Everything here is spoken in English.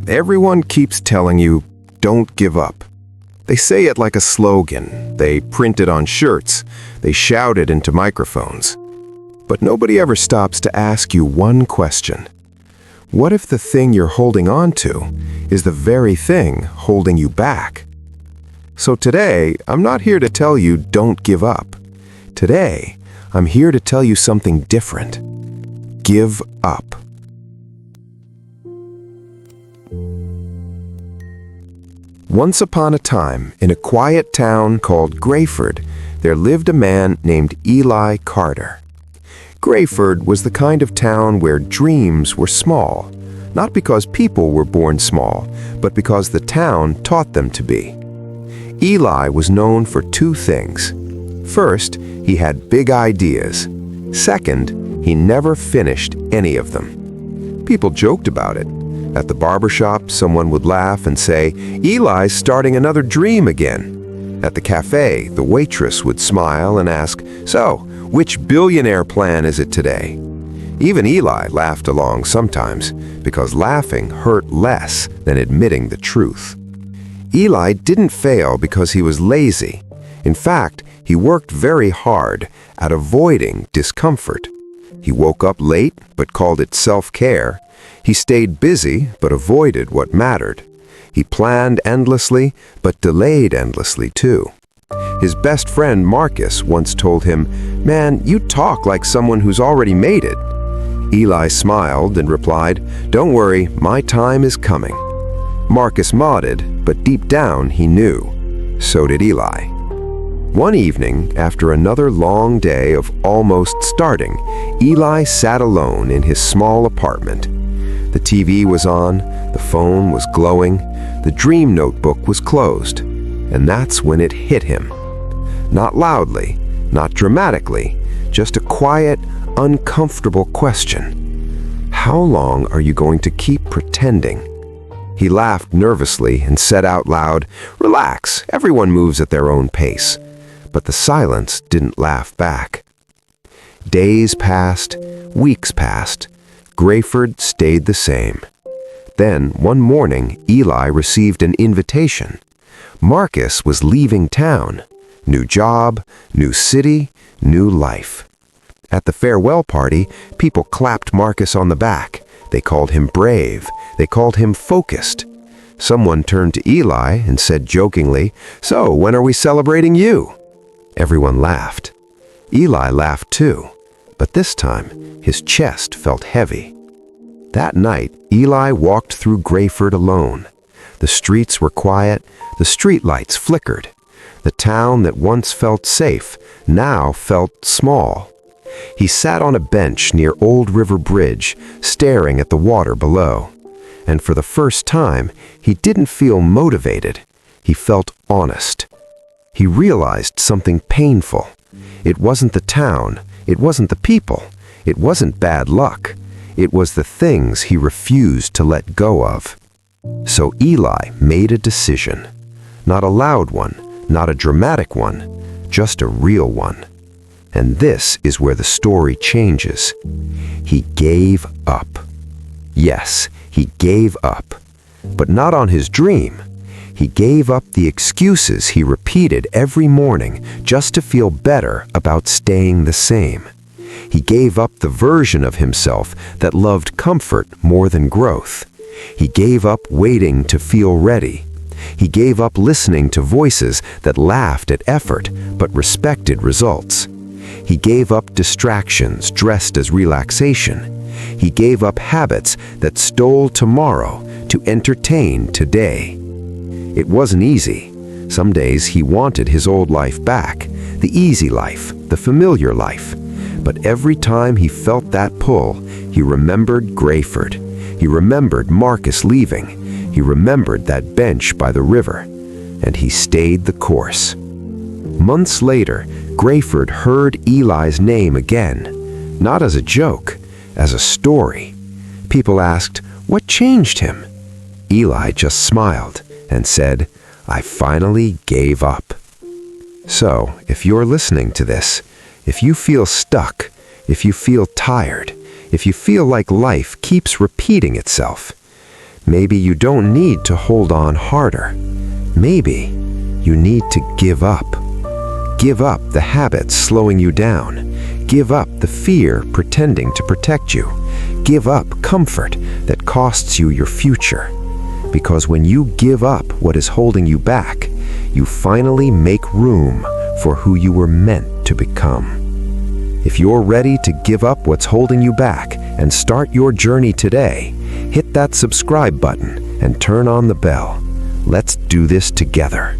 Everyone keeps telling you, don't give up. They say it like a slogan. They print it on shirts. They shout it into microphones. But nobody ever stops to ask you one question. What if the thing you're holding on to is the very thing holding you back? So today, I'm not here to tell you don't give up. Today, I'm here to tell you something different. Give up. Once upon a time, in a quiet town called Greyford, there lived a man named Eli Carter. Greyford was the kind of town where dreams were small, not because people were born small, but because the town taught them to be. Eli was known for two things. First, he had big ideas. Second, he never finished any of them. People joked about it. At the barbershop, someone would laugh and say, "Eli's starting another dream again." At the cafe, the waitress would smile and ask, "So, which billionaire plan is it today?" Even Eli laughed along sometimes, because laughing hurt less than admitting the truth. Eli didn't fail because he was lazy. In fact, he worked very hard at avoiding discomfort. He woke up late, but called it self-care. He stayed busy, but avoided what mattered. He planned endlessly, but delayed endlessly too. His best friend Marcus once told him, "Man, you talk like someone who's already made it." Eli smiled and replied, "Don't worry, my time is coming." Marcus nodded, but deep down he knew. So did Eli. One evening, after another long day of almost starting, Eli sat alone in his small apartment. The TV was on, the phone was glowing, the dream notebook was closed, and that's when it hit him. Not loudly, not dramatically, just a quiet, uncomfortable question. How long are you going to keep pretending? He laughed nervously and said out loud, "Relax, everyone moves at their own pace." But the silence didn't laugh back. Days passed, weeks passed. Greyford stayed the same. Then, one morning, Eli received an invitation. Marcus was leaving town. New job, new city, new life. At the farewell party, people clapped Marcus on the back. They called him brave. They called him focused. Someone turned to Eli and said jokingly, "So, when are we celebrating you?" Everyone laughed. Eli laughed too, but this time his chest felt heavy. That night, Eli walked through Greyford alone. The streets were quiet, the streetlights flickered. The town that once felt safe now felt small. He sat on a bench near Old River Bridge, staring at the water below. And for the first time, he didn't feel motivated. He felt honest. He realized something painful. It wasn't the town, it wasn't the people, it wasn't bad luck. It was the things he refused to let go of. So Eli made a decision. Not a loud one, not a dramatic one, just a real one. And this is where the story changes. He gave up. Yes, he gave up. But not on his dream. He gave up the excuses he repeated every morning just to feel better about staying the same. He gave up the version of himself that loved comfort more than growth. He gave up waiting to feel ready. He gave up listening to voices that laughed at effort but respected results. He gave up distractions dressed as relaxation. He gave up habits that stole tomorrow to entertain today. It wasn't easy. Some days he wanted his old life back, the easy life, the familiar life. But every time he felt that pull, he remembered Greyford. He remembered Marcus leaving. He remembered that bench by the river. And he stayed the course. Months later, Greyford heard Eli's name again, not as a joke, as a story. People asked, "What changed him?" Eli just smiled and said, "I finally gave up." So, if you're listening to this, if you feel stuck, if you feel tired, if you feel like life keeps repeating itself, Maybe you don't need to hold on harder. Maybe you need to give up. Give up the habits slowing you down. Give up the fear pretending to protect you. Give up comfort that costs you your future. Because when you give up what is holding you back, you finally make room for who you were meant to become. If you're ready to give up what's holding you back and start your journey today, hit that subscribe button and turn on the bell. Let's do this together.